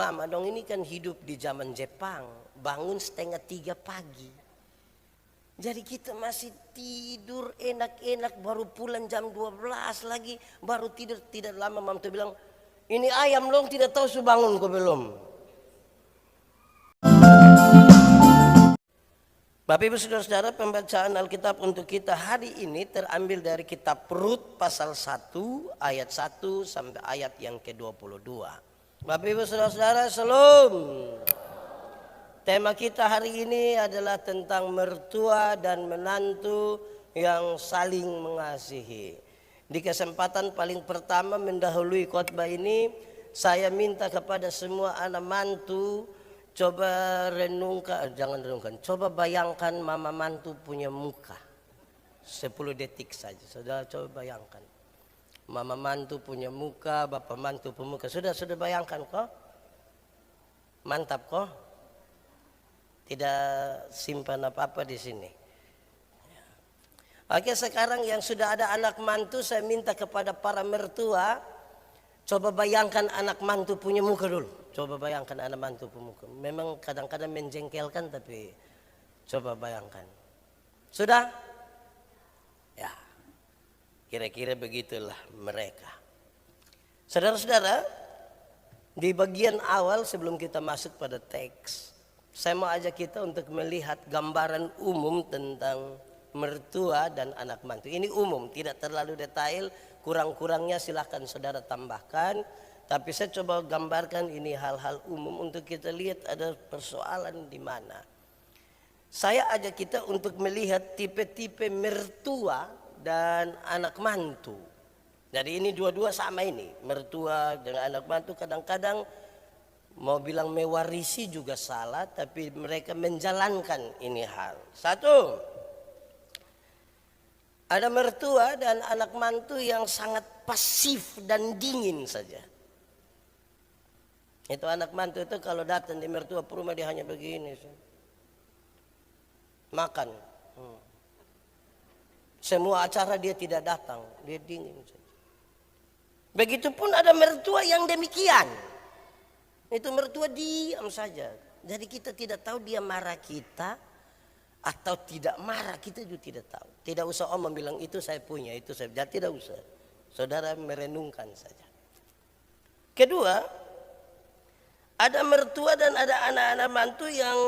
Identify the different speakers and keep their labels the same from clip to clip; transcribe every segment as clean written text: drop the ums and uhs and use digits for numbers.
Speaker 1: Mama dong ini kan hidup di zaman Jepang, bangun 2:30 pagi. Jadi kita masih tidur enak-enak, baru pulang jam 12 lagi, baru tidur. Tidak lama mama tuh bilang, ini ayam dong tidak tahu su bangun kok belum. Bapak Ibu Saudara-saudara, pembacaan Alkitab untuk kita hari ini terambil dari kitab Rut pasal 1 ayat 1 sampai ayat yang ke-22. Bapak Ibu Saudara-saudara, Shalom. Tema kita hari ini adalah tentang mertua dan menantu yang saling mengasihi. Di kesempatan paling pertama mendahului khotbah ini, saya minta kepada semua anak mantu coba renungkan, jangan renungkan, coba bayangkan mama mantu punya muka. 10 detik saja, saudara coba bayangkan. Mama mantu punya muka, bapak mantu punya muka. Sudah bayangkan kok? Mantap kok? Tidak simpan apa-apa di sini. Oke, sekarang yang sudah ada anak mantu, saya minta kepada para mertua, coba bayangkan anak mantu punya muka dulu. Coba bayangkan anak mantu punya muka. Memang kadang-kadang menjengkelkan, tapi coba bayangkan. Sudah? Ya, kira-kira begitulah mereka. Saudara-saudara, di bagian awal sebelum kita masuk pada teks, saya mau ajak kita untuk melihat gambaran umum tentang mertua dan anak mantu. Ini umum, tidak terlalu detail, kurang-kurangnya silakan saudara tambahkan. Tapi saya coba gambarkan ini hal-hal umum untuk kita lihat ada persoalan di mana. Saya ajak kita untuk melihat tipe-tipe mertua dan anak mantu. Jadi ini dua-dua sama ini, mertua dengan anak mantu kadang-kadang mau bilang mewarisi juga salah, tapi mereka menjalankan ini hal. Satu, ada mertua dan anak mantu yang sangat pasif dan dingin saja. Itu anak mantu itu kalau datang di mertua rumah dia hanya begini. Makan. Semua acara dia tidak datang, dia dingin saja. Begitupun ada mertua yang demikian. Itu mertua diam saja. Jadi kita tidak tahu dia marah kita atau tidak marah, kita juga tidak tahu. Tidak usah om bilang itu saya punya, itu saya punya. Tidak usah. Saudara merenungkan saja. Kedua, ada mertua dan ada anak-anak mantu yang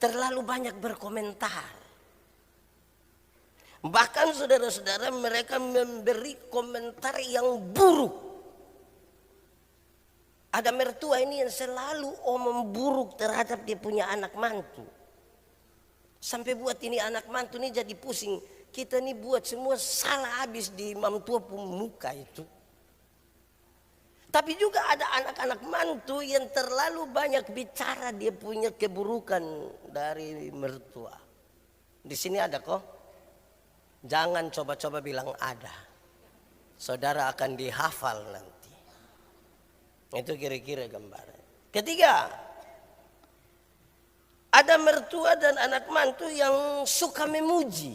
Speaker 1: terlalu banyak berkomentar. Bahkan saudara-saudara mereka memberi komentar yang buruk. Ada mertua ini yang selalu omong buruk terhadap dia punya anak mantu. Sampai buat ini anak mantu ini jadi pusing. Kita ini buat semua salah habis di mamtua pun muka itu. Tapi juga ada anak-anak mantu yang terlalu banyak bicara dia punya keburukan dari mertua. Di sini ada kok. Jangan coba-coba bilang ada. Saudara akan dihafal nanti. Itu kira-kira gambaran. Ketiga, ada mertua dan anak mantu yang suka memuji.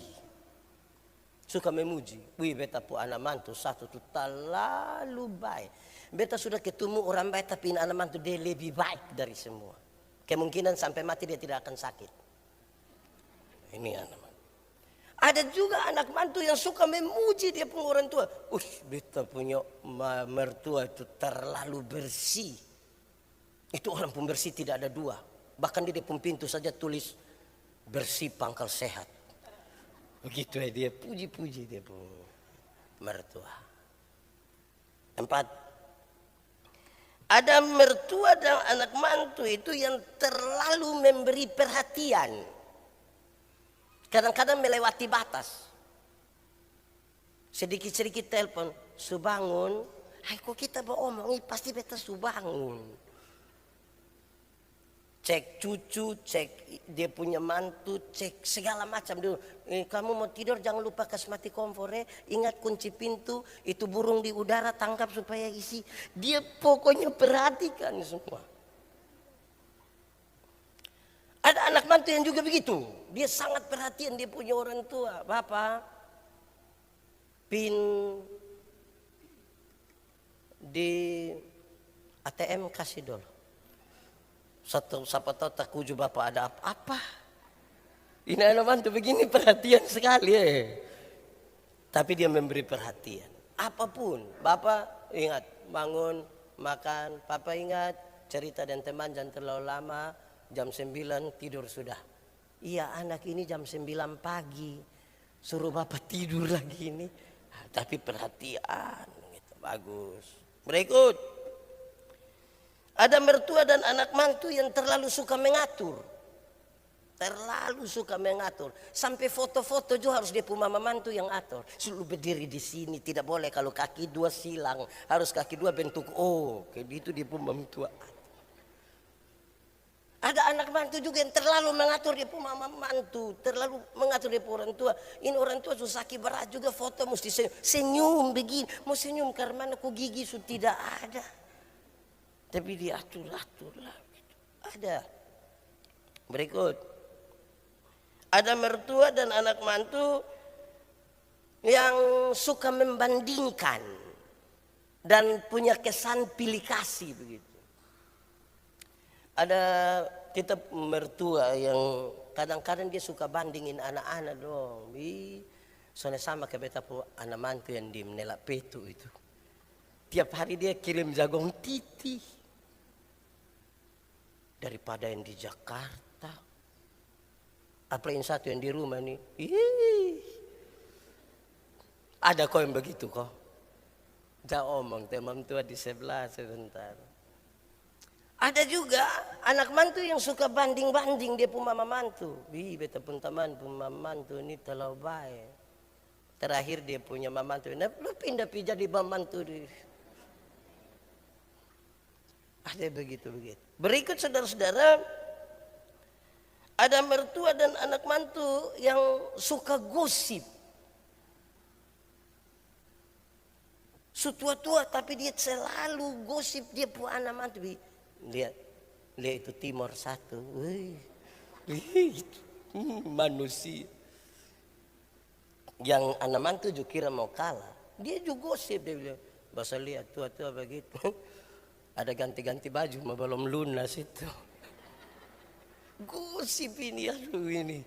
Speaker 1: Suka memuji. Wih, beta pu anak mantu satu tuh terlalu baik. Beta sudah ketemu orang baik tapi anak mantu dia lebih baik dari semua. Kemungkinan sampai mati dia tidak akan sakit. Ini anak mantu. Ada juga anak mantu yang suka memuji dia punya orang tua. Beta punya mertua itu terlalu bersih. Itu orang pembersih tidak ada dua. Bahkan di depan pintu saja tulis bersih pangkal sehat. Begitu ya dia puji-puji dia punya mertua. 4. Ada mertua dan anak mantu itu yang terlalu memberi perhatian. Kadang-kadang melewati batas. Sedikit-sedikit telepon, su bangun. Hai kok kita beromong, pasti beta su bangun. Cek cucu, cek dia punya mantu, cek segala macam dulu. Kamu mau tidur jangan lupa kasih mati kompor ya. Ingat kunci pintu, itu burung di udara tangkap supaya isi. Dia pokoknya perhatikan semua. Ada anak mantu yang juga begitu. Dia sangat perhatian dia punya orang tua. Bapak, pin di ATM kasih dulu. Satu siapa tahu tak kuju bapak ada apa-apa. Ini anak mantu begini perhatian sekali Tapi dia memberi perhatian. Apapun, bapak ingat bangun, makan, papa ingat cerita dan teman jangan terlalu lama, jam 9 tidur sudah. Iya anak ini jam 9 pagi, suruh bapak tidur lagi ini. Tapi perhatian, gitu, bagus. Berikut, ada mertua dan anak mantu yang terlalu suka mengatur. Terlalu suka mengatur. Sampai foto-foto juga harus dia punya mama mantu yang atur. Selalu berdiri di sini, tidak boleh kalau kaki dua silang. Harus kaki dua bentuk O. Kayak gitu dia punya mertua. Ada anak mantu juga yang terlalu mengatur dia punya mama mantu. Terlalu mengatur dia punya orang tua. Ini orang tua susah sakit berat juga foto mesti senyum. Senyum begini. Mau senyum karena aku gigi sudah tidak ada. Tapi diatur-atur lah. Ada. Berikut. Ada mertua dan anak mantu yang suka membandingkan dan punya kesan pilih kasih begitu. Ada kita mertua yang kadang-kadang dia suka bandingin anak-anak dong. Soalnya sama kayak beta anak mantu yang di Menelak Petu itu. Tiap hari dia kirim jagung titi daripada yang di Jakarta. Apa yang satu yang di rumah nih? Ada kok yang begitu kok. Jangan omong teman tua di sebelah sebentar. Ada juga anak mantu yang suka banding-banding dia punya mama mantu. Beta pun teman punya mama mantu ini terlalu baik. Terakhir dia punya mama mantu. Nah, lu pindah jadi mama mantu. Ada begitu. Berikut saudara-saudara. Ada mertua dan anak mantu yang suka gosip. Sutua-tua tapi dia selalu gosip dia punya anak mantu. Lihat itu Timor satu. Manusia. Yang anak mantu juga kira mau kalah. Dia juga gosip. Dia bilang, bahasa lihat tua-tua begitu. Ada ganti-ganti baju mah belum lunas itu. Gosip ini, aduh ini.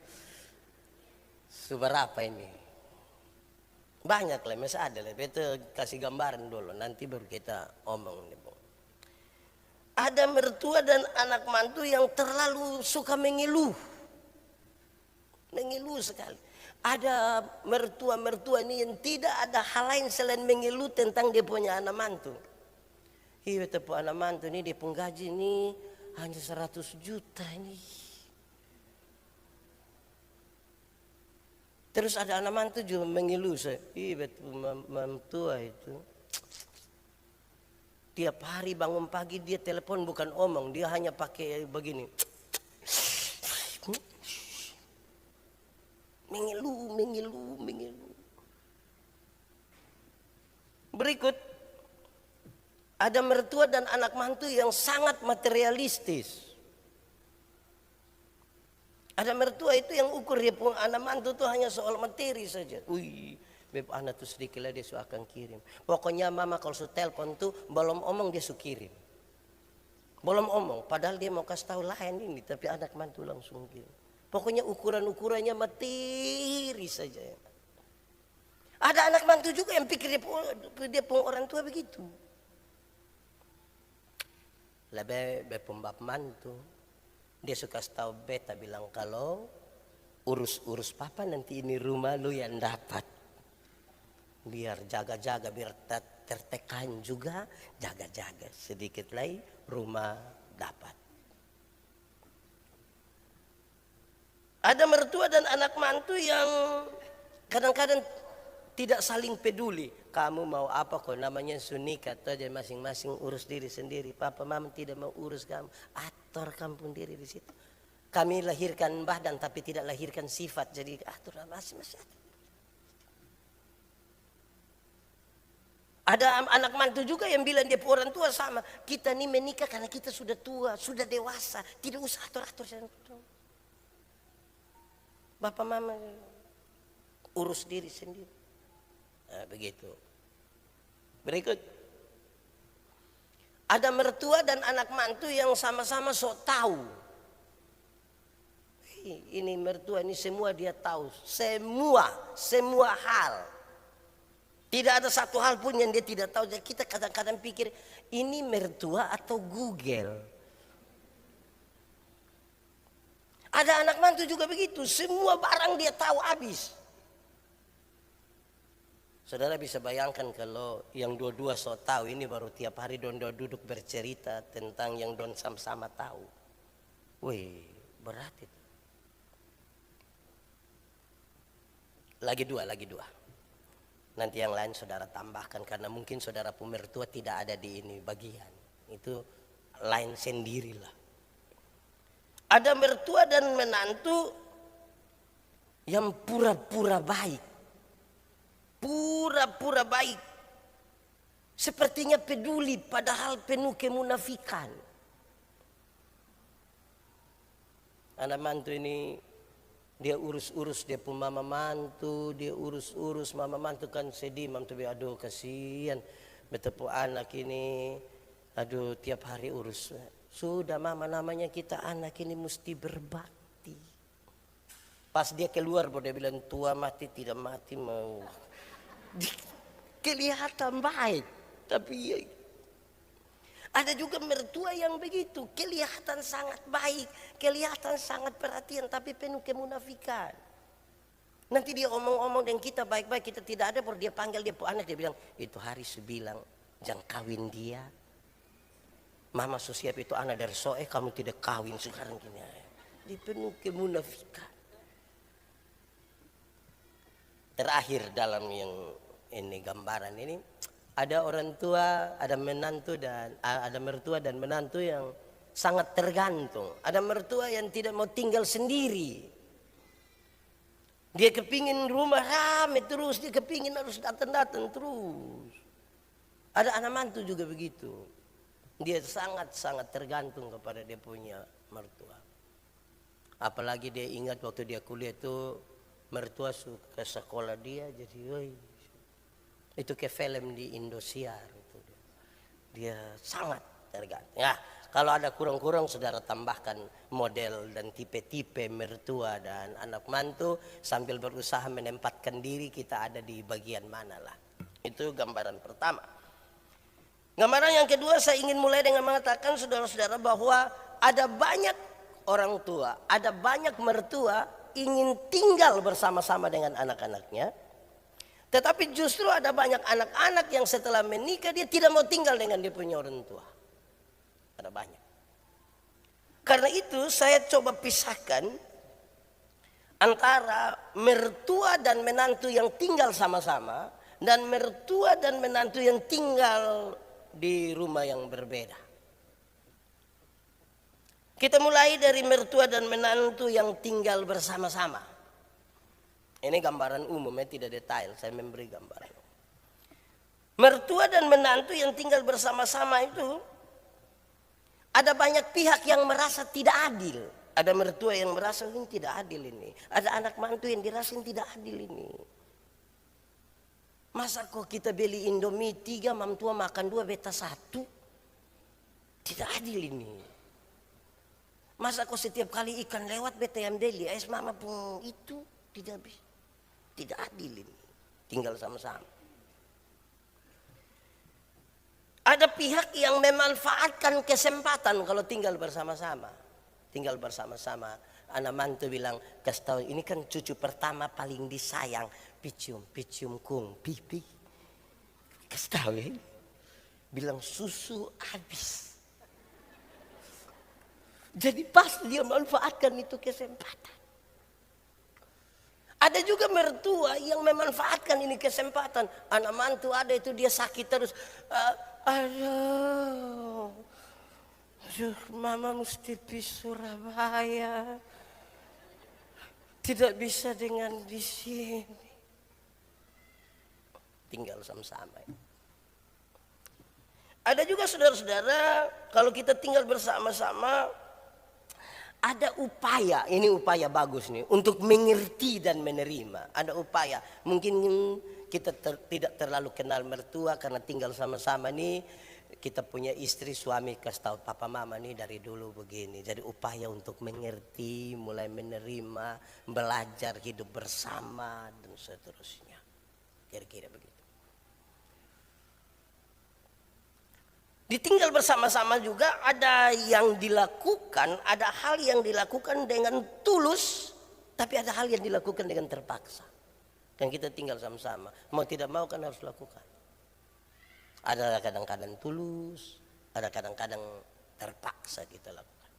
Speaker 1: Seberapa ini? Banyak lah, masih ada lah. Kita kasih gambaran dulu, nanti baru kita omong. Ada mertua dan anak mantu yang terlalu suka mengeluh. Mengeluh sekali. Ada mertua-mertua ini yang tidak ada hal lain selain mengeluh tentang dia punya anak mantu. Iya, tapi anak mantu ini dia pun gaji ini hanya 100 juta ini. Terus ada anak mantu juga mengeluh saya. Betul mantua itu. Tiap hari bangun pagi dia telepon bukan omong, dia hanya pakai begini. Mengeluh. Berikut ada mertua dan anak mantu yang sangat materialistis. Ada mertua itu yang ukur dia pun anak mantu itu hanya soal materi saja. Beb anak tuh sedikit lah dia suka akan kirim. Pokoknya mama kalau su telepon tuh belum omong dia su kirim. Belum omong, padahal dia mau kasih tahu lain ini, tapi anak mantu langsung kirim. Pokoknya ukurannya materi saja. Ada anak mantu juga yang pikir dia pun orang tua begitu. Lebih pembab mantu. Dia suka tahu beta bilang kalau urus papa nanti ini rumah lu yang dapat. Biar jaga-jaga, biar tertekan juga, jaga-jaga. Sedikit lagi rumah dapat. Ada mertua dan anak mantu yang kadang-kadang tidak saling peduli. Kamu mau apa kok namanya sunika atau aja masing-masing urus diri sendiri. Papa mama tidak mau urus kamu. Atur kampung diri di situ. Kami lahirkan badan tapi tidak lahirkan sifat. Jadi atur masing-masing. Ada anak mantu juga yang bilang dia orang tua sama. Kita nih menikah karena kita sudah tua, sudah dewasa. Tidak usah atur-atur. Bapak mama urus diri sendiri. Nah, begitu. Berikut. Ada mertua dan anak mantu yang sama-sama sok tahu. Ini mertua ini semua dia tahu, semua hal. Tidak ada satu hal pun yang dia tidak tahu. Jadi kita kadang-kadang pikir ini mertua atau Google. Ada anak mantu juga begitu, semua barang dia tahu habis. Saudara bisa bayangkan kalau yang dua-dua so tahu ini baru tiap hari don duduk bercerita tentang yang don sama-sama tahu. Wih, berat itu. Lagi dua. Nanti yang lain saudara tambahkan karena mungkin saudara pemertua tidak ada di ini bagian. Itu lain sendirilah. Ada mertua dan menantu yang pura-pura baik. Pura-pura baik. Sepertinya peduli padahal penuh kemunafikan. Anak mantu ini dia urus-urus dia pun mama mantu, dia urus-urus mama mantu kan sedih, mantu aduh kasihan betapa anak ini aduh tiap hari urus. Sudah mama namanya kita anak ini mesti berbakti. Pas dia keluar dia bilang tua mati tidak mati mau. Kelihatan baik, tapi ada juga mertua yang begitu, kelihatan sangat baik, kelihatan sangat perhatian, tapi penuh kemunafikan. Nanti dia omong-omong dengan kita baik-baik, kita tidak ada, baru dia panggil dia anak, dia bilang itu hari sebilang jangan kawin dia. Mama siap itu anak dari kamu tidak kawin sekarang gini. Dia penuh kemunafikan. Terakhir dalam yang ini gambaran ini ada orang tua, ada mertua dan menantu yang sangat tergantung. Ada mertua yang tidak mau tinggal sendiri. Dia kepingin rumah rame terus, dia kepingin harus datang terus. Ada anak mantu juga begitu. Dia sangat-sangat tergantung kepada dia punya mertua. Apalagi dia ingat waktu dia kuliah itu mertua suka sekolah dia jadi itu ke film di Indosiar itu dia sangat tergantung. Ya, kalau ada kurang-kurang saudara tambahkan model dan tipe-tipe mertua dan anak mantu sambil berusaha menempatkan diri kita ada di bagian mana lah. Itu gambaran pertama. Gambaran yang kedua saya ingin mulai dengan mengatakan saudara-saudara bahwa ada banyak orang tua, ada banyak mertua ingin tinggal bersama-sama dengan anak-anaknya. Tetapi justru ada banyak anak-anak yang setelah menikah dia tidak mau tinggal dengan dia punya orang tua. Ada banyak. Karena itu saya coba pisahkan antara mertua dan menantu yang tinggal sama-sama dan mertua dan menantu yang tinggal di rumah yang berbeda. Kita mulai dari mertua dan menantu yang tinggal bersama-sama. Ini gambaran umumnya tidak detail, saya memberi gambaran. Mertua dan menantu yang tinggal bersama-sama itu ada banyak pihak yang merasa tidak adil. Ada mertua yang merasa ini tidak adil ini. Ada anak mantu yang dirasa ini tidak adil ini. Masa kok kita beli Indomie 3, mam tua makan 2, beta 1? Tidak adil ini. Masa kok setiap kali ikan lewat beta yang beli, es mama pun itu tidak bisa. Tidak adil ini. Tinggal sama-sama. Ada pihak yang memanfaatkan kesempatan kalau tinggal bersama-sama. Tinggal bersama-sama. Anak mantu bilang, kasih tahu ini kan cucu pertama paling disayang. Picium kung, pipi. Kasih tahu ya. Bilang susu habis. Jadi pas dia manfaatkan itu kesempatan. Ada juga mertua yang memanfaatkan ini kesempatan. Anak mantu ada itu dia sakit terus. Aduh, mama mesti pergi Surabaya. Tidak bisa dengan di sini. Tinggal sama-sama. Ada juga saudara-saudara, kalau kita tinggal bersama-sama, ada upaya, ini upaya bagus nih, untuk mengerti dan menerima. Ada upaya, mungkin kita tidak terlalu kenal mertua karena tinggal sama-sama nih. kita punya istri, suami kasih tahu papa mama nih dari dulu begini. Jadi upaya untuk mengerti, mulai menerima, belajar hidup bersama dan seterusnya. Kira-kira begitu. Ditinggal bersama-sama juga ada yang dilakukan, ada hal yang dilakukan dengan tulus, tapi ada hal yang dilakukan dengan terpaksa. Kan kita tinggal sama-sama, mau tidak mau kan harus lakukan. Ada kadang-kadang tulus, ada kadang-kadang terpaksa kita lakukan.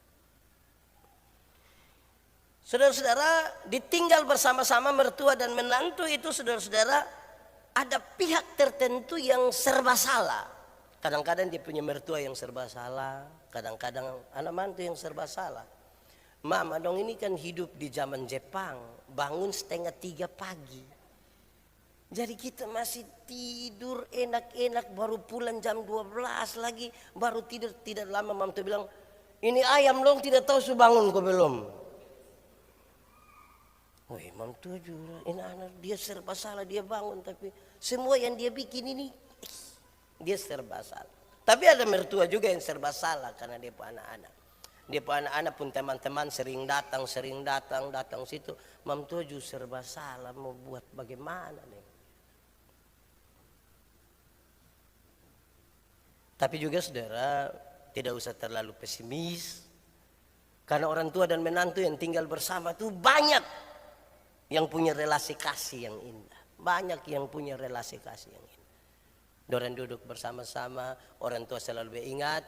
Speaker 1: Saudara-saudara, ditinggal bersama-sama mertua dan menantu itu, saudara-saudara, ada pihak tertentu yang serba salah. Kadang-kadang dia punya mertua yang serba salah, kadang-kadang anak mantu yang serba salah. Mama dong ini kan hidup di zaman Jepang, bangun 2:30 pagi. Jadi kita masih tidur enak-enak, baru pulang jam 12 lagi, baru tidur. Tidak lama mantu bilang, ini ayam dong tidak tahu su bangun kok belum. Woi mantu juga, ini anak dia serba salah, dia bangun tapi semua yang dia bikin ini dia serba salah. Tapi ada mertua juga yang serba salah karena dia punya anak-anak. Dia punya anak-anak pun teman-teman sering datang situ. Mam tuju serba salah, mau buat bagaimana nih. Tapi juga saudara tidak usah terlalu pesimis. Karena orang tua dan menantu yang tinggal bersama itu banyak yang punya relasi kasih yang indah. Banyak yang punya relasi kasih yang indah. Orang duduk bersama-sama, orang tua selalu ingat,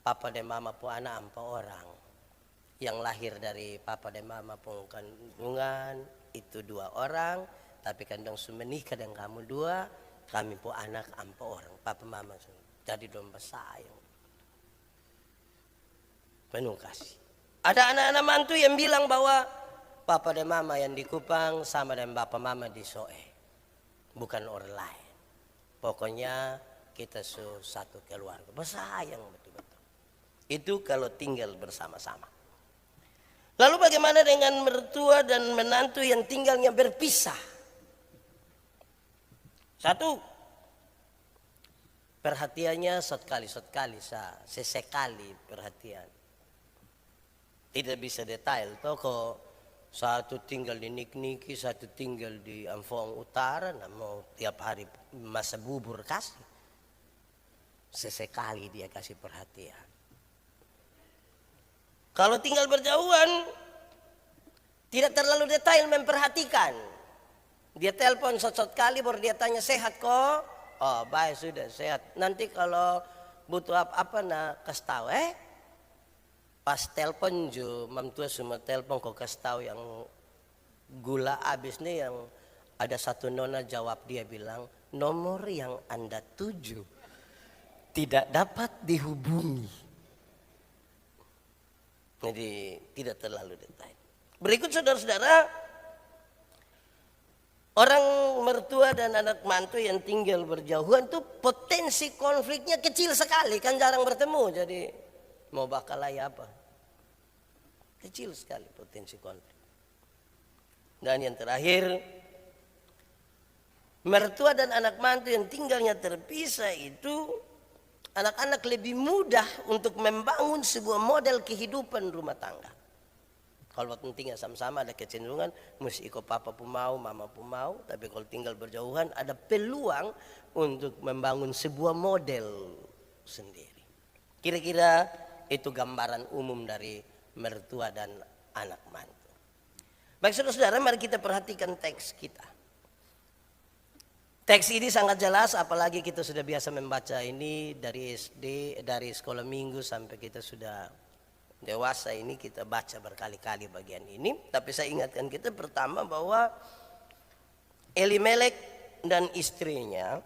Speaker 1: papa dan mama pun anak 4 orang. Yang lahir dari papa dan mama pun kandungan itu 2 orang, tapi kandung menikah dan kamu 2, kami pun anak 4 orang. Papa mama jadi domba sayang. Penuh kasih. Ada anak-anak mantu yang bilang bahwa papa dan mama yang di Kupang sama dengan bapak mama di Soe, bukan orang lain. Pokoknya kita satu keluarga, bersayang betul-betul. Itu kalau tinggal bersama-sama. Lalu bagaimana dengan mertua dan menantu yang tinggalnya berpisah? Satu, perhatiannya sesekali, sesekali perhatian. Tidak bisa detail, toko satu tinggal di Nikniki, satu tinggal di Ampong Utara, nah mau tiap hari masa bubur kasih. Sesekali dia kasih perhatian. Kalau tinggal berjauhan, tidak terlalu detail memperhatikan. Dia telepon sot-sot kali baru dia tanya sehat kok. Oh baik sudah sehat. Nanti kalau butuh apa nak kasih tahu pas telepon jo mam tua semua telepon kok kasih tahu yang gula habis nih, yang ada satu nona jawab, dia bilang nomor yang Anda tuju tidak dapat dihubungi. Jadi tidak terlalu detail. Berikut saudara-saudara, orang mertua dan anak mantu yang tinggal berjauhan tuh potensi konfliknya kecil sekali, kan jarang bertemu. Jadi mau bakalai apa? Kecil sekali potensi konflik. Dan yang terakhir, mertua dan anak mantu yang tinggalnya terpisah itu, anak-anak lebih mudah untuk membangun sebuah model kehidupan rumah tangga. Kalau tinggal sama-sama ada kecenderungan mesti ikut papa pun mau, mama pun mau. Tapi kalau tinggal berjauhan ada peluang untuk membangun sebuah model sendiri. Kira-kira itu gambaran umum dari mertua dan anak mantu. Baik saudara-saudara, mari kita perhatikan teks kita. Teks ini sangat jelas, apalagi kita sudah biasa membaca ini dari SD, dari sekolah minggu sampai kita sudah dewasa ini kita baca berkali-kali bagian ini. Tapi saya ingatkan kita pertama bahwa Elimelek dan istrinya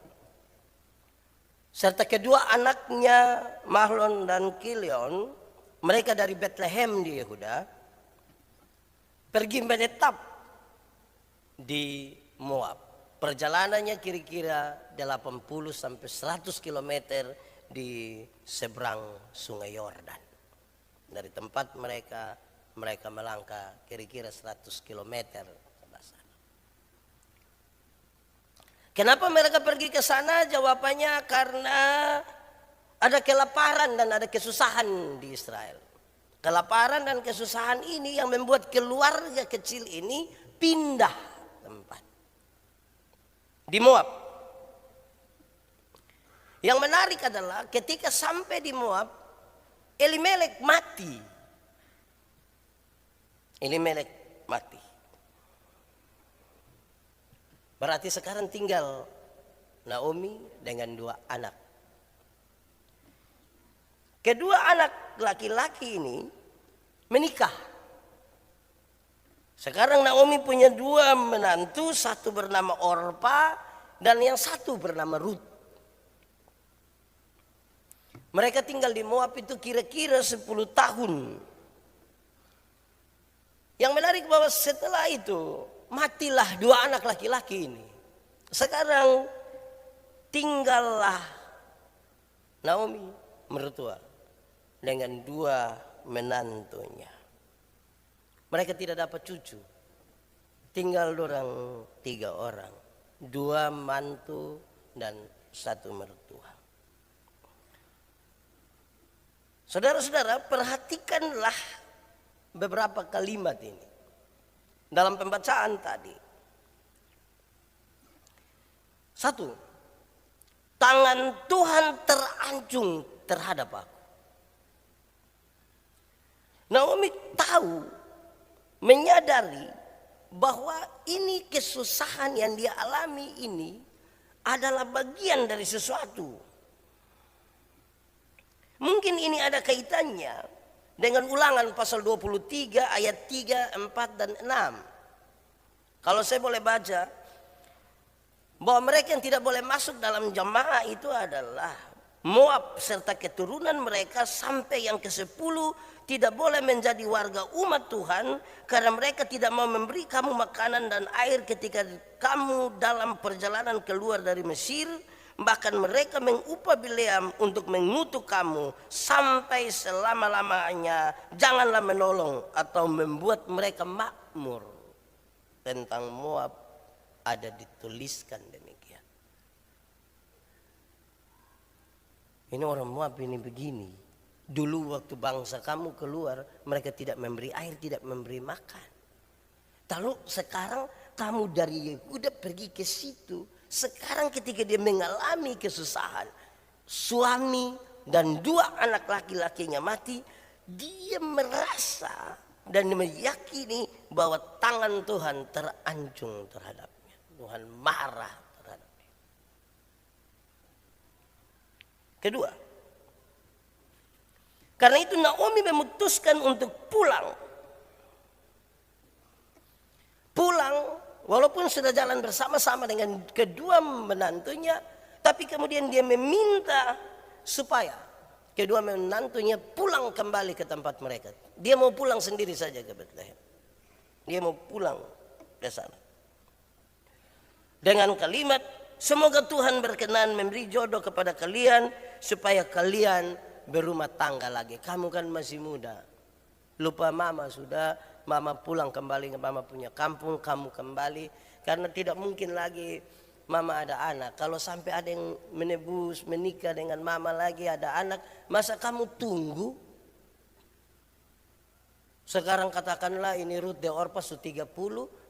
Speaker 1: serta kedua anaknya Mahlon dan Kilion, mereka dari Bethlehem di Yehuda, pergi menetap di Moab. Perjalanannya kira-kira 80 sampai 100 km di seberang Sungai Yordan. Dari tempat mereka melangkah kira-kira 100 km. Kenapa mereka pergi ke sana? Jawabannya karena Ada kelaparan dan ada kesusahan di Israel. Kelaparan dan kesusahan ini yang membuat keluarga kecil ini pindah tempat. Di Moab. Yang menarik adalah ketika sampai di Moab, Elimelek mati. Elimelek mati. Berarti sekarang tinggal Naomi dengan 2 anak. Kedua anak laki-laki ini menikah. Sekarang Naomi punya 2 menantu, satu bernama Orpa dan yang satu bernama Rut. Mereka tinggal di Moab itu kira-kira 10 tahun. Yang menarik bahwa setelah itu matilah 2 anak laki-laki ini. Sekarang tinggallah Naomi mertua dengan 2 menantunya. Mereka tidak dapat cucu. Tinggal orang 3 orang. 2 mantu dan 1 mertua. Saudara-saudara, perhatikanlah beberapa kalimat ini. Dalam pembacaan tadi. 1. Tangan Tuhan terancung terhadap aku. Naomi tahu, menyadari bahwa ini kesusahan yang dia alami ini adalah bagian dari sesuatu. Mungkin ini ada kaitannya dengan Ulangan pasal 23 ayat 3, 4 dan 6. Kalau saya boleh baca, bahwa mereka yang tidak boleh masuk dalam jamaah itu adalah Moab serta keturunan mereka sampai yang ke-10 tidak boleh menjadi warga umat Tuhan karena mereka tidak mau memberi kamu makanan dan air ketika kamu dalam perjalanan keluar dari Mesir. Bahkan mereka mengupah Bileam untuk mengutuk kamu sampai selama-lamanya. Janganlah menolong atau membuat mereka makmur. Tentang Moab ada dituliskan demikian. Ini orang Moab ini begini. Dulu waktu bangsa kamu keluar, mereka tidak memberi air, tidak memberi makan. Lalu sekarang kamu dari Yehuda pergi ke situ. Sekarang ketika dia mengalami kesusahan, suami dan 2 anak laki-lakinya mati, dia merasa dan meyakini bahwa tangan Tuhan terancung terhadapnya. Tuhan marah terhadapnya. Kedua, karena itu Naomi memutuskan untuk pulang. Walaupun sudah jalan bersama-sama dengan kedua menantunya, tapi kemudian dia meminta supaya kedua menantunya pulang kembali ke tempat mereka. Dia mau pulang sendiri saja ke Betlehem. Dia mau pulang ke sana. Dengan kalimat, semoga Tuhan berkenan memberi jodoh kepada kalian supaya kalian berumah tangga lagi. Kamu kan masih muda. Lupa mama sudah, mama pulang kembali ke mama punya kampung, kamu kembali. Karena tidak mungkin lagi mama ada anak. Kalau sampai ada yang menebus, menikah dengan mama lagi ada anak, masa kamu tunggu? Sekarang katakanlah ini Ruth de Orpa sudah 30,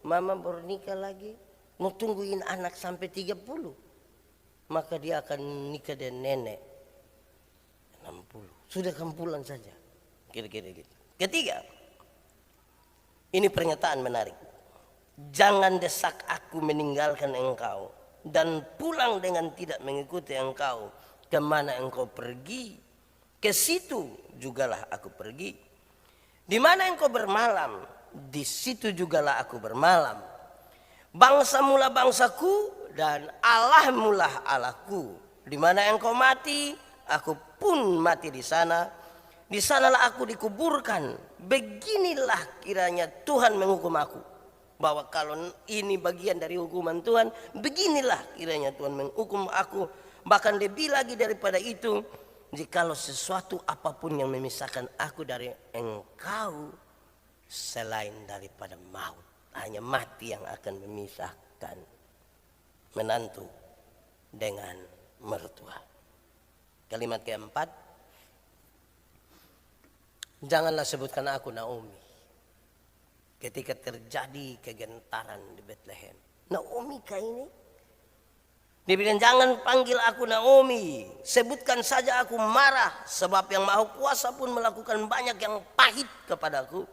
Speaker 1: mama baru nikah lagi. Mau tungguin anak sampai 30. Maka dia akan nikah dengan nenek 60. Sudah kamu pulang saja. Kira-kira gitu. Ketiga, ini pernyataan menarik. Jangan desak aku meninggalkan engkau dan pulang dengan tidak mengikuti engkau. Kemana engkau pergi, ke situ jugalah aku pergi. Di mana engkau bermalam, di situ jugalah aku bermalam. Bangsa mula bangsaku dan Allah mula Allahku. Di mana engkau mati, aku pun mati di sana. Di sanalah aku dikuburkan. Beginilah kiranya Tuhan menghukum aku. Bahwa kalau ini bagian dari hukuman Tuhan, beginilah kiranya Tuhan menghukum aku. Bahkan lebih lagi daripada itu, jikalau sesuatu apapun yang memisahkan aku dari engkau, selain daripada maut, hanya mati yang akan memisahkan menantu dengan mertua. Kalimat keempat, janganlah sebutkan aku Naomi ketika terjadi kegentaran di Bethlehem. Naomi kah ini? Dia bilang jangan panggil aku Naomi, sebutkan saja aku marah, sebab yang Maha Kuasa pun melakukan banyak yang pahit kepadaku.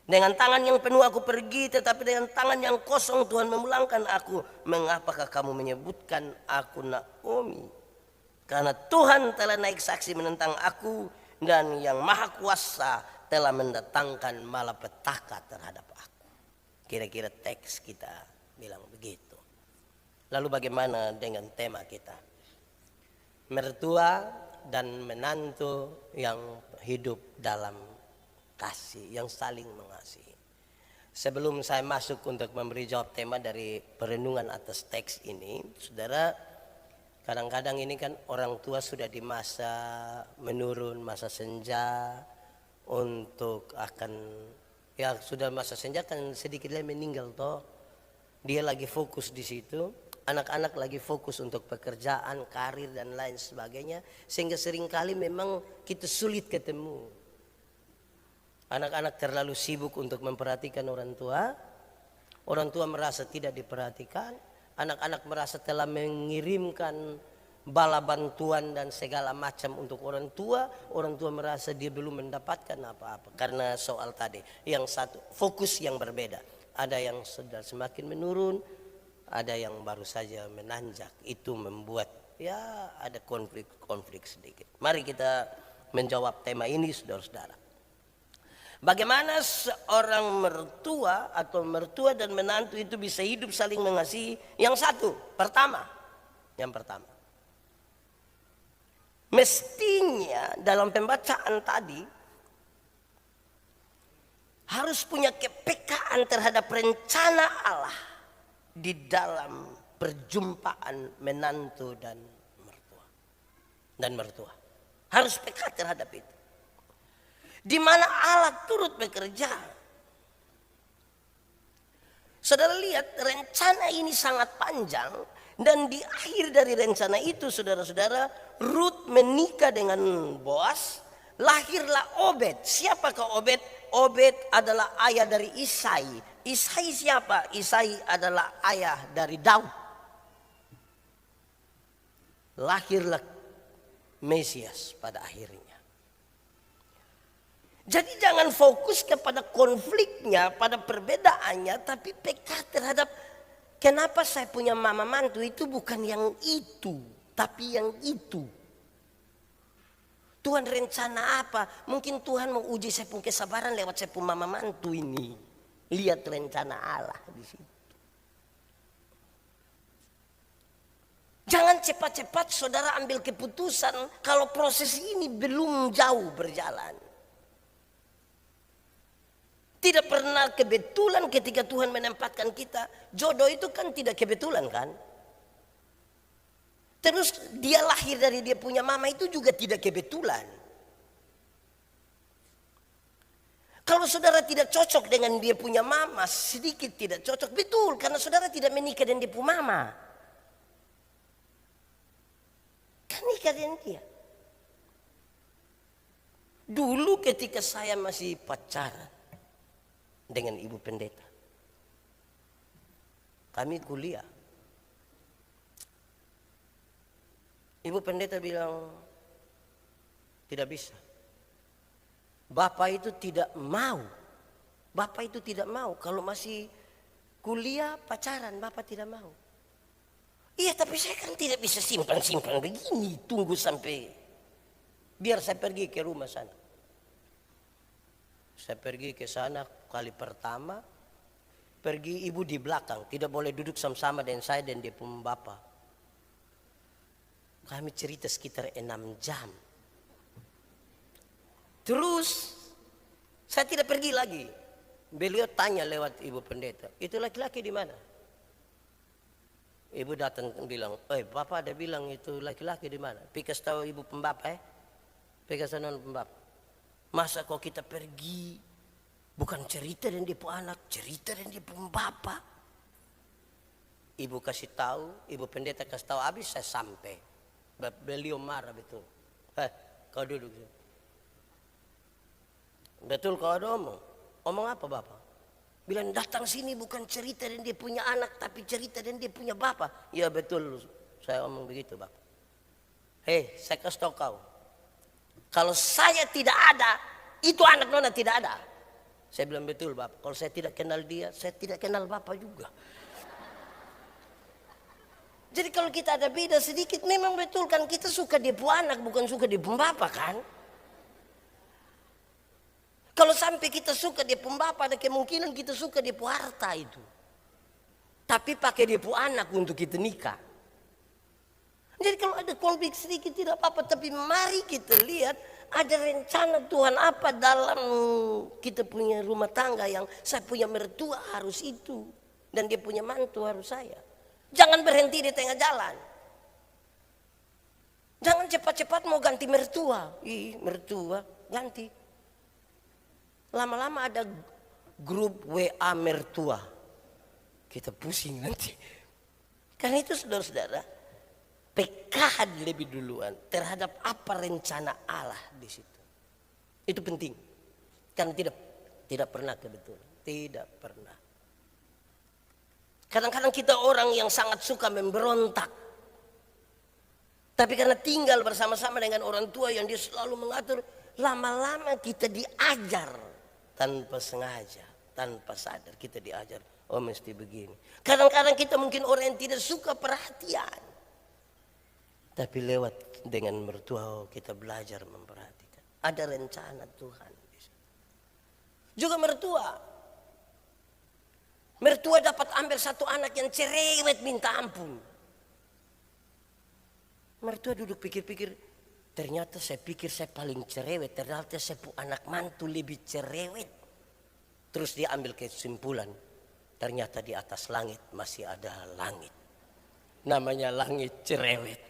Speaker 1: Dengan tangan yang penuh aku pergi, tetapi dengan tangan yang kosong Tuhan memulangkan aku. Mengapakah kamu menyebutkan aku Naomi? Karena Tuhan telah naik saksi menentang aku, dan yang Maha Kuasa telah mendatangkan malapetaka terhadap aku. Kira-kira teks kita bilang begitu. Lalu bagaimana dengan tema kita? Mertua dan menantu yang hidup dalam kasih, yang saling mengasihi. Sebelum saya masuk untuk memberi jawab tema dari perenungan atas teks ini, saudara, kadang-kadang ini kan orang tua sudah di masa menurun, masa senja, untuk akan, ya sudah masa senja kan sedikit lagi meninggal toh. Dia lagi fokus di situ. Anak-anak lagi fokus untuk pekerjaan, karir dan lain sebagainya. Sehingga seringkali memang kita sulit ketemu. Anak-anak terlalu sibuk untuk memperhatikan orang tua. Orang tua merasa tidak diperhatikan. Anak-anak merasa telah mengirimkan bala bantuan dan segala macam untuk orang tua. Orang tua merasa dia belum mendapatkan apa-apa. Karena soal tadi, yang satu fokus yang berbeda. Ada yang sudah semakin menurun, ada yang baru saja menanjak. Itu membuat ya ada konflik-konflik sedikit. Mari kita menjawab tema ini, saudara-saudara. Bagaimana seorang mertua atau mertua dan menantu itu bisa hidup saling mengasihi? Yang satu, yang pertama, mestinya dalam pembacaan tadi harus punya kepekaan terhadap rencana Allah di dalam perjumpaan menantu dan mertua. Harus peka terhadap itu. Di mana Allah turut bekerja. Saudara lihat, rencana ini sangat panjang, dan di akhir dari rencana itu, saudara-saudara, Rut menikah dengan Boas, lahirlah Obed. Siapakah Obed? Obed adalah ayah dari Isai. Isai siapa? Isai adalah ayah dari Daud. Lahirlah Mesias pada akhirnya. Jadi jangan fokus kepada konfliknya, pada perbedaannya, tapi peka terhadap kenapa saya punya mama mantu itu bukan yang itu, tapi yang itu. Tuhan rencana apa? Mungkin Tuhan mau uji saya punya kesabaran lewat saya punya mama mantu ini. Lihat rencana Allah di situ. Jangan cepat-cepat saudara ambil keputusan kalau proses ini belum jauh berjalan. Tidak pernah kebetulan ketika Tuhan menempatkan kita. Jodoh itu kan tidak kebetulan kan? Terus dia lahir dari dia punya mama itu juga tidak kebetulan. Kalau saudara tidak cocok dengan dia punya mama, sedikit tidak cocok. Betul, karena saudara tidak menikah dengan dia punya mama. Kan nikah dengan dia. Dulu ketika saya masih pacaran dengan ibu pendeta, kami kuliah. Ibu pendeta bilang tidak bisa. Bapak itu tidak mau. Bapak itu tidak mau. Kalau masih kuliah pacaran, bapak tidak mau. Iya, tapi saya kan tidak bisa simpan-simpan begini. Tunggu sampai biar saya pergi ke rumah sana. Saya pergi ke sana kali pertama. Pergi ibu di belakang. Tidak boleh duduk sama-sama dengan saya dan dia pun bapak. Kami cerita sekitar 6 jam. Terus saya tidak pergi lagi. Beliau tanya lewat ibu pendeta, itu laki-laki di mana? Ibu datang bilang, bapak ada bilang itu laki-laki di mana? Pikas tahu ibu pembapa Pikas tahu pembapa. Masa kok kita pergi bukan cerita dan dia pun anak, cerita dan dia pun bapak. Ibu kasih tahu, ibu pendeta kasih tahu, habis saya sampai. Beliau marah betul. Kau duduk. Betul kau ada omong. Omong apa bapak? Bilang datang sini bukan cerita dan dia punya anak, tapi cerita dan dia punya bapak. Ya betul, saya omong begitu bapak. Saya kasih tahu kau. Kalau saya tidak ada, itu anak nona tidak ada. Saya bilang betul bapak. Kalau saya tidak kenal dia, saya tidak kenal bapak juga. Jadi kalau kita ada beda sedikit, memang betul kan kita suka dia punya anak, bukan suka dia punya bapak kan. Kalau sampai kita suka dia punya bapak, ada kemungkinan kita suka dia punya harta itu. Tapi pakai dia punya anak untuk kita nikah. Jadi kalau ada konflik sedikit tidak apa-apa, tapi mari kita lihat ada rencana Tuhan apa dalam kita punya rumah tangga yang saya punya mertua harus itu. Dan dia punya mantu harus saya. Jangan berhenti di tengah jalan. Jangan cepat-cepat mau ganti mertua. Mertua ganti. Lama-lama ada grup WA mertua. Kita pusing nanti. Karena itu saudara-saudara, peka lebih duluan terhadap apa rencana Allah di situ. Itu penting. Karena tidak pernah kebetulan. Tidak pernah. Kadang-kadang kita orang yang sangat suka memberontak. Tapi karena tinggal bersama-sama dengan orang tua yang dia selalu mengatur, lama-lama kita diajar tanpa sengaja, tanpa sadar kita diajar. Oh mesti begini. Kadang-kadang kita mungkin orang yang tidak suka perhatian. Tapi lewat dengan mertua kita belajar memperhatikan. Ada rencana Tuhan. Juga mertua. Mertua dapat ambil satu anak yang cerewet minta ampun. Mertua duduk pikir-pikir, ternyata saya pikir saya paling cerewet, ternyata saya punya anak mantu lebih cerewet. Terus dia ambil kesimpulan, ternyata di atas langit masih ada langit. Namanya langit cerewet.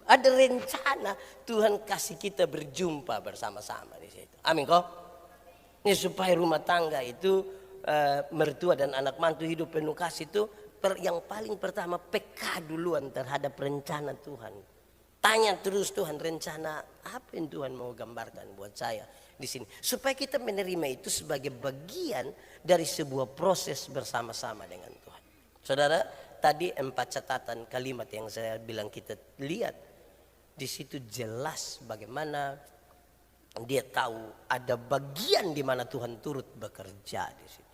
Speaker 1: Ada rencana Tuhan kasih kita berjumpa bersama-sama di situ. Amin kok. Ini supaya rumah tangga itu mertua dan anak mantu hidup penuh kasih itu yang paling pertama peka duluan terhadap rencana Tuhan. Tanya terus Tuhan rencana apa yang Tuhan mau gambarkan buat saya di sini supaya kita menerima itu sebagai bagian dari sebuah proses bersama-sama dengan Tuhan. Saudara, tadi 4 catatan kalimat yang saya bilang kita lihat di situ jelas bagaimana dia tahu ada bagian di mana Tuhan turut bekerja di situ.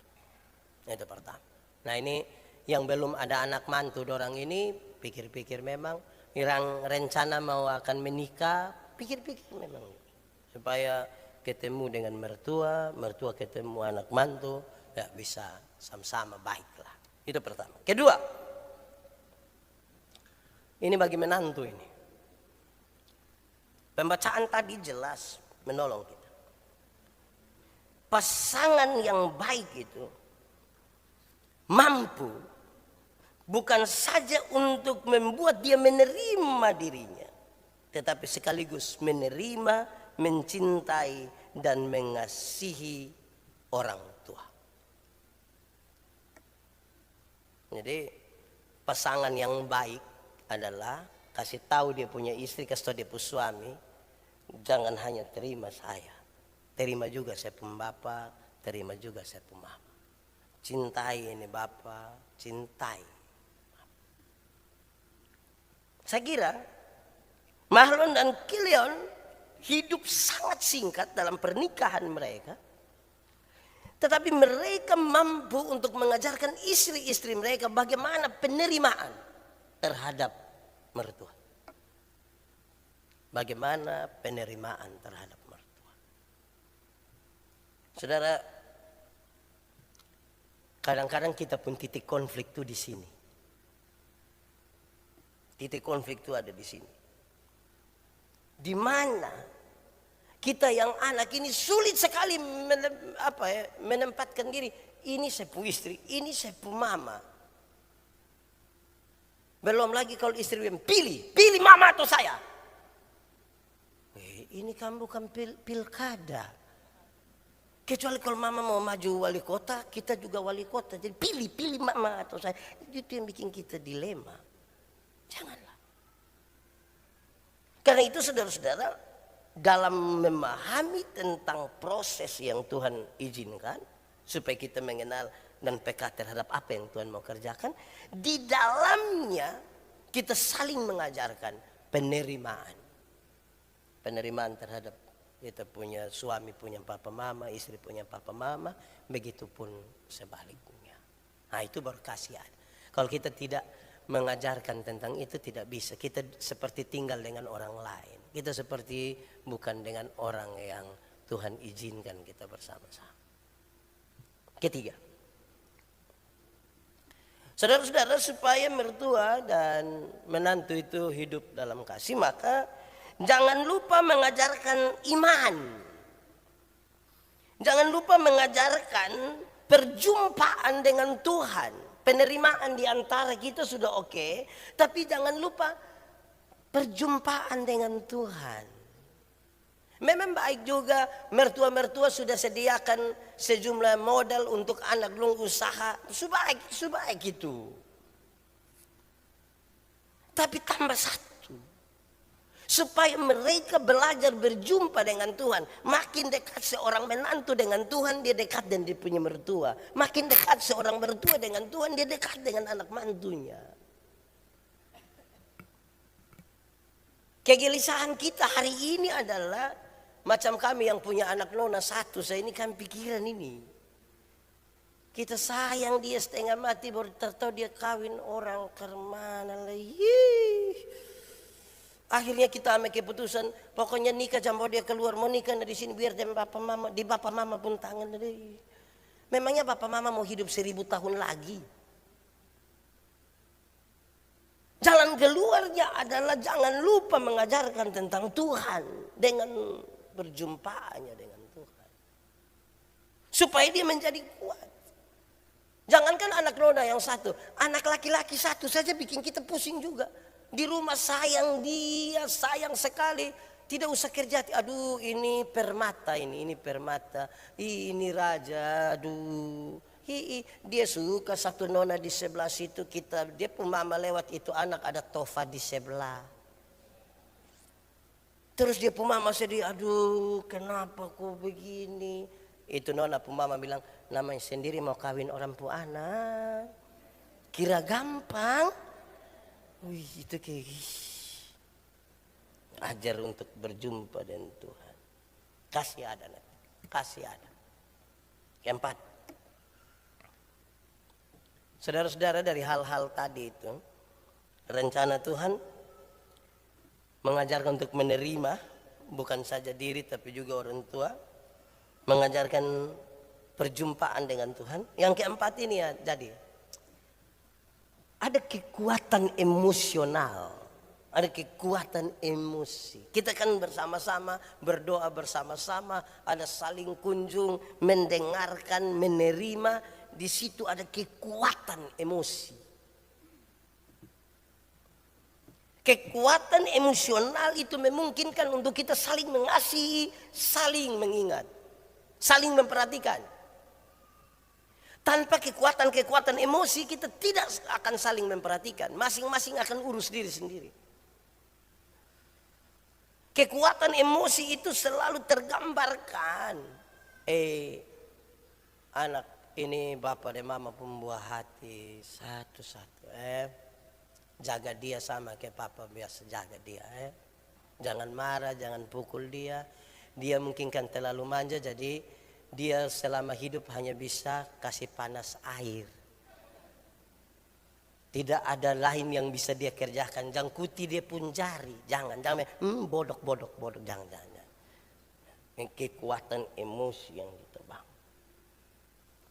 Speaker 1: Itu pertama. Nah ini yang belum ada anak mantu dorang ini pikir-pikir memang yang rencana mau akan menikah pikir-pikir memang supaya ketemu dengan mertua ketemu anak mantu ya bisa sama-sama baiklah. Itu pertama. Kedua, ini bagi menantu ini. Pembacaan tadi jelas menolong kita. Pasangan yang baik itu mampu bukan saja untuk membuat dia menerima dirinya, tetapi sekaligus menerima, mencintai dan mengasihi orang tua. Jadi pasangan yang baik adalah kasih tahu dia punya istri, kasih tahu dia punya suami, jangan hanya terima saya, terima juga saya punya bapak, terima juga saya punya mama. Cintai ini bapak, cintai. Saya kira Mahlon dan Kilian hidup sangat singkat dalam pernikahan mereka. Tetapi mereka mampu untuk mengajarkan istri-istri mereka bagaimana penerimaan terhadap mertua. Bagaimana penerimaan terhadap mertua. Saudara, kadang-kadang kita pun titik konflik itu di sini. Titik konflik itu ada di sini. Di mana kita yang anak ini sulit sekali menempatkan diri. Ini saya pu istri, ini saya pu mama. Belum lagi kalau istri bilang pilih mama atau saya. Ini kan bukan pilkada. Kecuali kalau mama mau maju wali kota, kita juga wali kota. Jadi pilih mama atau saya. Itu yang bikin kita dilema. Janganlah. Karena itu saudara-saudara, dalam memahami tentang proses yang Tuhan izinkan, supaya kita mengenal dan peka terhadap apa yang Tuhan mau kerjakan, di dalamnya kita saling mengajarkan penerimaan. Penerimaan terhadap kita punya suami punya papa mama, istri punya papa mama, begitupun sebaliknya. Nah itu baru kasih ada. Kalau kita tidak mengajarkan tentang itu tidak bisa. Kita seperti tinggal dengan orang lain. Kita seperti bukan dengan orang yang Tuhan izinkan kita bersama-sama. Ketiga, saudara-saudara, supaya mertua dan menantu itu hidup dalam kasih, maka jangan lupa mengajarkan iman. Jangan lupa mengajarkan perjumpaan dengan Tuhan. Penerimaan di antara kita sudah oke, tapi jangan lupa perjumpaan dengan Tuhan. Memang baik juga mertua-mertua sudah sediakan sejumlah modal untuk anak long usaha. Sebaik itu. Tapi tambah satu. Supaya mereka belajar berjumpa dengan Tuhan. Makin dekat seorang menantu dengan Tuhan, dia dekat dengan dia punya mertua. Makin dekat seorang mertua dengan Tuhan, dia dekat dengan anak mantunya. Kegelisahan kita hari ini adalah macam kami yang punya anak nona satu, saya ini kan pikiran ini. Kita sayang dia setengah mati, baru tahu dia kawin orang kemana lagi. Akhirnya kita ambil keputusan, pokoknya nikah jambau dia keluar, mau nikah dari sini biar dia bapak mama, di bapak mama pun tangan dari. Memangnya bapak mama mau hidup 1000 tahun lagi? Jalan keluarnya adalah jangan lupa mengajarkan tentang Tuhan dengan berjumpaannya dengan Tuhan. Supaya dia menjadi kuat. Jangankan anak nona yang satu, anak laki-laki satu saja bikin kita pusing juga. Di rumah sayang dia, sayang sekali. Tidak usah kerja, aduh ini permata ini permata. Ini raja, aduh. Dia suka satu nona di sebelah situ, dia pun mama lewat itu anak ada Tofa di sebelah. Terus dia pun mama sedih, aduh kenapa kok begini. Itu nona pun mama bilang, namanya sendiri mau kawin orang pu anak. Kira gampang. Wih itu kayak ajar untuk berjumpa dengan Tuhan. Kasih ada nanti. Kasih ada. Keempat. Saudara-saudara, dari hal-hal tadi itu, rencana Tuhan mengajarkan untuk menerima bukan saja diri tapi juga orang tua, mengajarkan perjumpaan dengan Tuhan. Yang keempat ini ya, jadi ada kekuatan emosional, ada kekuatan emosi. Kita kan bersama-sama berdoa bersama-sama, ada saling kunjung, mendengarkan, menerima. Di situ ada kekuatan emosi. Kekuatan emosional itu memungkinkan untuk kita saling mengasihi, saling mengingat, saling memperhatikan. Tanpa kekuatan-kekuatan emosi kita tidak akan saling memperhatikan. Masing-masing akan urus diri sendiri. Kekuatan emosi itu selalu tergambarkan. Anak ini bapak dan mama pembuah hati satu-satu. Jaga dia sama kayak papa biasa jaga dia. Jangan marah, jangan pukul dia. Dia mungkin kan terlalu manja, jadi dia selama hidup hanya bisa kasih panas air. Tidak ada lain yang bisa dia kerjakan. Jangkuti dia pun jari. Jangan bodok, jangan. Kekuatan emosi yang ditebang.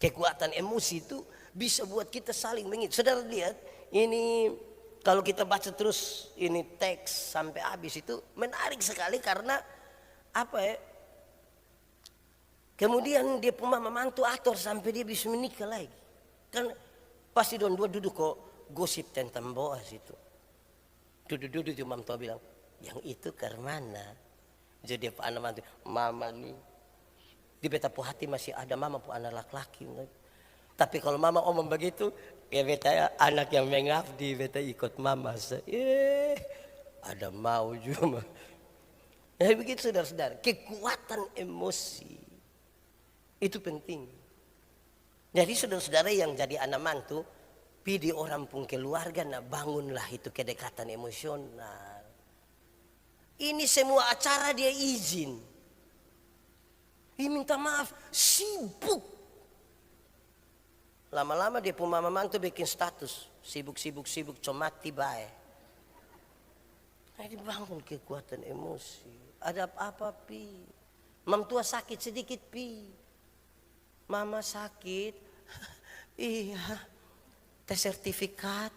Speaker 1: Kekuatan emosi itu bisa buat kita saling mengingat. Saudara lihat, ini kalau kita baca terus ini teks sampai habis itu menarik sekali karena apa ya? Kemudian dia pun mantu atur sampai dia bisa menikah lagi. Kan pasti dua duduk kok gosip tentang Boas itu. Duduk cuma tua bilang, yang itu ke mana? Jadi apa anak mantu, mama nih. Di beta pu hati masih ada mama pu anak laki-laki. Tapi kalau mama omong begitu, ya beta anak yang mengabdi, beta ikut mama. ada mau juga. Ya begitu saudara-saudara, kekuatan emosi itu penting. Jadi saudara-saudara yang jadi anak mantu, di orang pun keluarga, nah bangunlah itu kedekatan emosional. Ini semua acara dia izin. Dia minta maaf, sibuk. Lama-lama dia pun mama mantu bikin status, sibuk, comati bae. Nah, dibangun kekuatan emosi. Ada apa-apa pi? Mam tua sakit sedikit pi. Mama sakit. Iya. Tes sertifikat.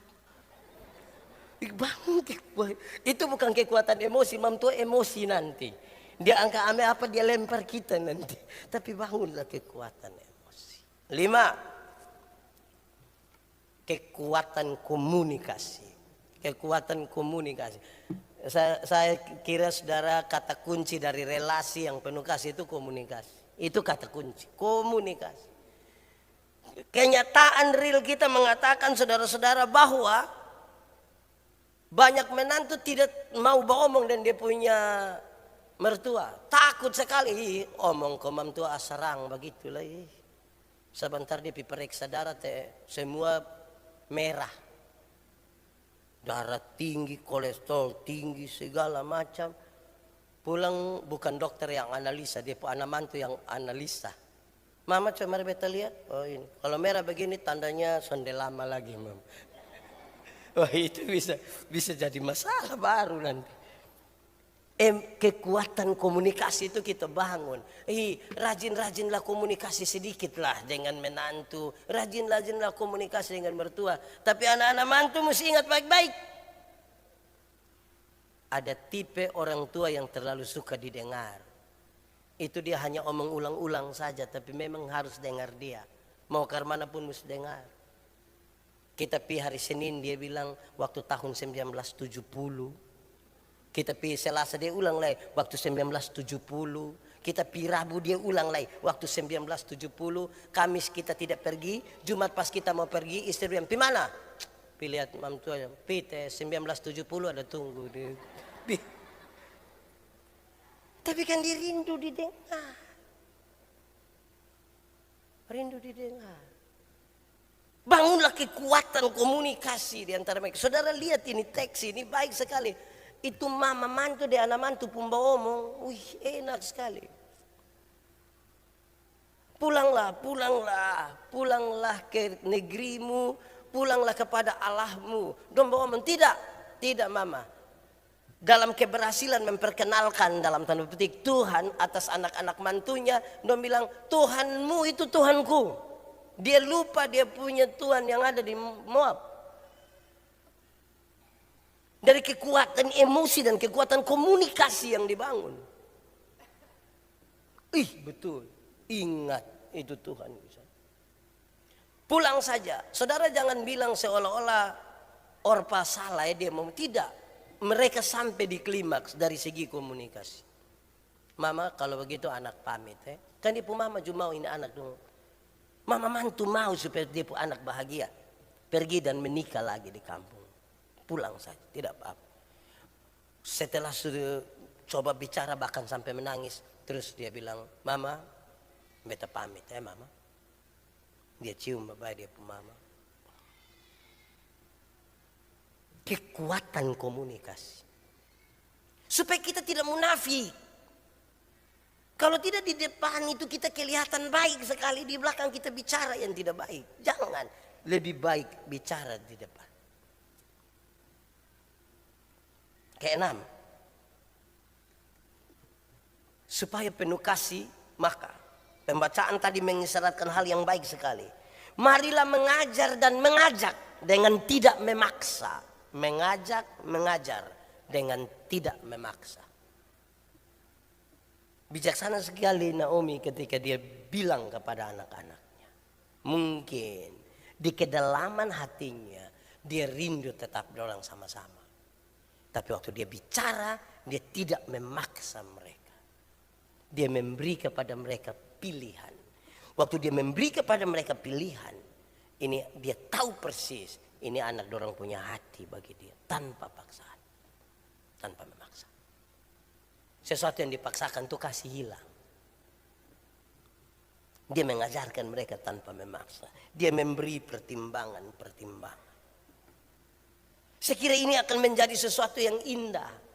Speaker 1: Bangun kekuatan. Itu bukan kekuatan emosi. Mam tua emosi nanti. Dia angka ame apa dia lempar kita nanti. Tapi bangunlah kekuatan emosi. 5. Kekuatan komunikasi. Kekuatan komunikasi. Saya kira saudara kata kunci dari relasi yang penuh kasih itu komunikasi. Itu kata kunci. Komunikasi. Kenyataan real kita mengatakan saudara-saudara bahwa banyak menantu tidak mau beromong dan dia punya mertua. Takut sekali. Omong ke mertua asarang begitulah. Sebentar dia periksa darah semua merah. Darah tinggi, kolesterol tinggi, segala macam. Pulang bukan dokter yang analisa, dia pun anak mantu yang analisa. Mama coba beta lihat, oh ini. Kalau merah begini tandanya sonde lama lagi, Mama. Wah itu bisa jadi masalah baru nanti. Kekuatan komunikasi itu kita bangun. Rajin-rajinlah komunikasi sedikit lah dengan menantu. Rajin-rajinlah komunikasi dengan mertua. Tapi anak-anak mantu mesti ingat baik-baik. Ada tipe orang tua yang terlalu suka didengar. Itu dia hanya omong ulang-ulang saja. Tapi memang harus dengar dia. Mau ke mana pun mesti dengar. Kita pi hari Senin dia bilang waktu tahun 1970. Kita pi Selasa dia ulang lagi waktu 1970. Kita pi Rabu dia ulang lagi waktu 1970. Kamis kita tidak pergi. Jumat pas kita mau pergi istri bilang pi mana? Pi lihat mam tua pi 1970 ada tunggu dia. Tapi kan dia rindu didengar. Rindu didengar. Bangunlah kekuatan komunikasi di antara mereka. Saudara lihat ini teks ini baik sekali. Itu mama mantu dan anak mantu pun omong, wih enak sekali. Pulanglah ke negerimu, pulanglah kepada Allahmu. Dong omong tidak mama. Dalam keberhasilan memperkenalkan dalam tanda petik Tuhan atas anak-anak mantunya, dong bilang Tuhanmu itu Tuhanku. Dia lupa dia punya Tuhan yang ada di Moab. Dari kekuatan emosi dan kekuatan komunikasi yang dibangun. Betul. Ingat itu Tuhan. Pulang saja. Saudara jangan bilang seolah-olah Orpa salah dia mau. Tidak. Mereka sampai di klimaks dari segi komunikasi. Mama kalau begitu anak pamit. Kan dia pun mama cuma mau ini anak dong. Mama mantu mau supaya dia pun anak bahagia. Pergi dan menikah lagi di kampung. Pulang saja, tidak apa-apa. Setelah sudah coba bicara bahkan sampai menangis. Terus dia bilang, mama, beta pamit mama. Dia cium bapak dia pun mama. Kekuatan komunikasi. Supaya kita tidak munafik. Kalau tidak di depan itu kita kelihatan baik sekali. Di belakang kita bicara yang tidak baik. Jangan, lebih baik bicara di depan. Keenam, supaya penuh kasih, maka pembacaan tadi mengisyaratkan hal yang baik sekali. Marilah mengajar dan mengajak dengan tidak memaksa. Mengajak, mengajar dengan tidak memaksa. Bijaksana sekali Naomi ketika dia bilang kepada anak-anaknya. Mungkin di kedalaman hatinya dia rindu tetap dorang sama-sama. Tapi waktu dia bicara, dia tidak memaksa mereka. Dia memberi kepada mereka pilihan. Waktu dia memberi kepada mereka pilihan, ini dia tahu persis, ini anak dorang punya hati bagi dia, tanpa paksaan. tanpa memaksa. Sesuatu yang dipaksakan itu kasih hilang. Dia mengajarkan mereka tanpa memaksa. Dia memberi pertimbangan. Saya kira ini akan menjadi sesuatu yang indah.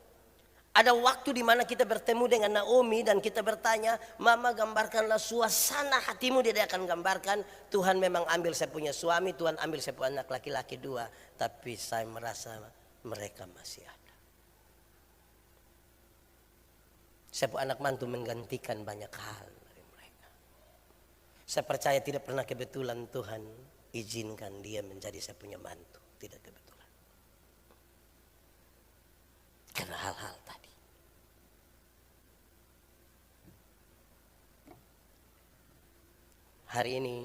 Speaker 1: Ada waktu di mana kita bertemu dengan Naomi dan kita bertanya, Mama gambarkanlah suasana hatimu. Dia akan gambarkan, Tuhan memang ambil saya punya suami, Tuhan ambil saya punya anak laki-laki 2. Tapi saya merasa mereka masih ada. Saya punya anak mantu menggantikan banyak hal dari mereka. Saya percaya tidak pernah kebetulan Tuhan izinkan dia menjadi saya punya mantu. Tidak kebetulan. Karena hal-hal tadi. Hari ini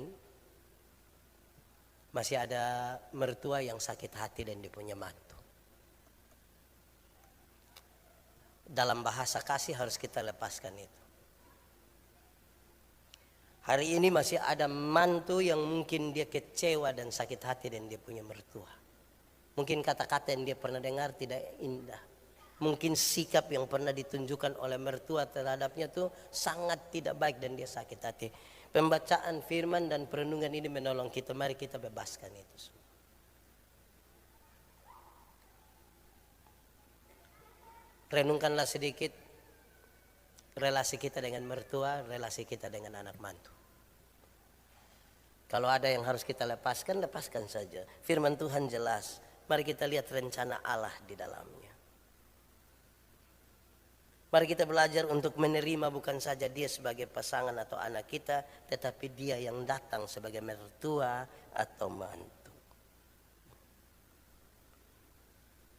Speaker 1: masih ada mertua yang sakit hati dan dia punya mantu. Dalam bahasa kasih harus kita lepaskan itu. Hari ini masih ada mantu yang mungkin dia kecewa dan sakit hati dan dia punya mertua. Mungkin kata-kata yang dia pernah dengar tidak indah. Mungkin sikap yang pernah ditunjukkan oleh mertua terhadapnya itu sangat tidak baik dan dia sakit hati. Pembacaan firman dan perenungan ini menolong kita. Mari kita bebaskan itu semua. Renungkanlah sedikit relasi kita dengan mertua, relasi kita dengan anak mantu. Kalau ada yang harus kita lepaskan, lepaskan saja. Firman Tuhan jelas. Mari kita lihat rencana Allah di dalamnya. Mari kita belajar untuk menerima bukan saja dia sebagai pasangan atau anak kita, tetapi dia yang datang sebagai mertua atau mantu.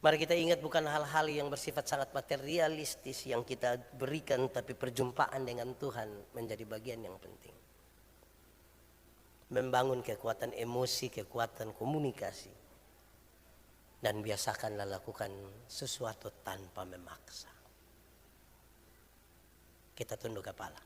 Speaker 1: Mari kita ingat bukan hal-hal yang bersifat sangat materialistis yang kita berikan, tapi perjumpaan dengan Tuhan menjadi bagian yang penting. Membangun kekuatan emosi, kekuatan komunikasi. Dan biasakanlah lakukan sesuatu tanpa memaksa. Kita tunduk kepala.